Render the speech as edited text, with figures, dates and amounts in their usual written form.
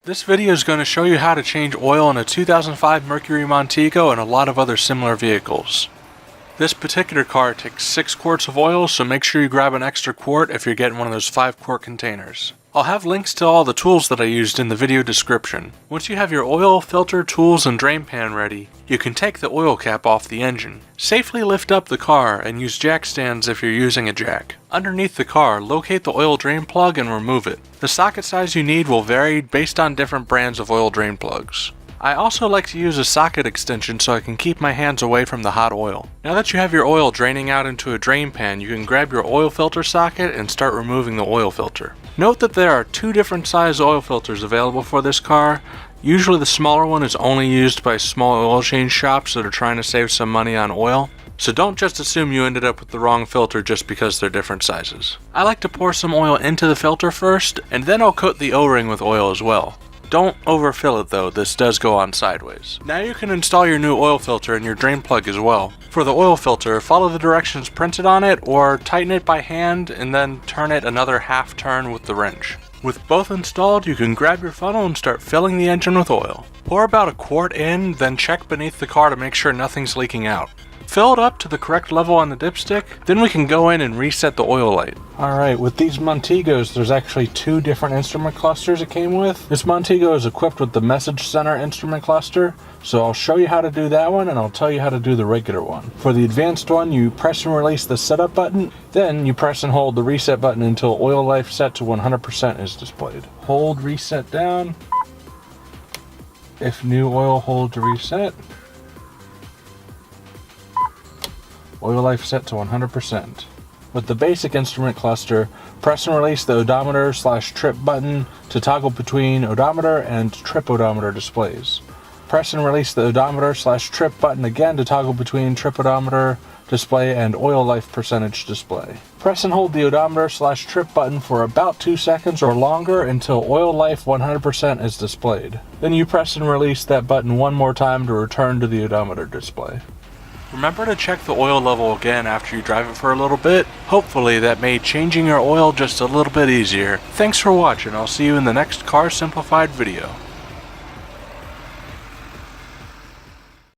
This video is going to show you how to change oil in a 2005 Mercury Montego and a lot of other similar vehicles. This particular car takes 6 quarts of oil, so make sure you grab an extra quart if you're getting one of those 5-quart containers. I'll have links to all the tools that I used in the video description. Once you have your oil, filter, tools, and drain pan ready, you can take the oil cap off the engine. Safely lift up the car and use jack stands if you're using a jack. Underneath the car, locate the oil drain plug and remove it. The socket size you need will vary based on different brands of oil drain plugs. I also like to use a socket extension so I can keep my hands away from the hot oil. Now that you have your oil draining out into a drain pan, you can grab your oil filter socket and start removing the oil filter. Note that there are 2 different size oil filters available for this car. Usually the smaller one is only used by small oil change shops that are trying to save some money on oil. So don't just assume you ended up with the wrong filter just because they're different sizes. I like to pour some oil into the filter first, and then I'll coat the O-ring with oil as well. Don't overfill it though, this does go on sideways. Now you can install your new oil filter in your drain plug as well. For the oil filter, follow the directions printed on it or tighten it by hand and then turn it another half turn with the wrench. With both installed, you can grab your funnel and start filling the engine with oil. Pour about a quart in, then check beneath the car to make sure nothing's leaking out. Fill it up to the correct level on the dipstick, then we can go in and reset the oil light. Alright, with these Montegos, there's actually 2 different instrument clusters it came with. This Montego is equipped with the Message Center instrument cluster, so I'll show you how to do that one and I'll tell you how to do the regular one. For the advanced one, you press and release the setup button, then you press and hold the reset button until oil life set to 100% is displayed. Hold reset down. If new oil, hold to reset. Oil life set to 100%. With the basic instrument cluster, press and release the odometer/trip button to toggle between odometer and trip odometer displays. Press and release the odometer/trip button again to toggle between trip odometer display and oil life percentage display. Press and hold the odometer/trip button for about 2 seconds or longer until oil life 100% is displayed. Then you press and release that button one more time to return to the odometer display. Remember to check the oil level again after you drive it for a little bit. Hopefully that made changing your oil just a little bit easier. Thanks for watching. I'll see you in the next Car Simplified video.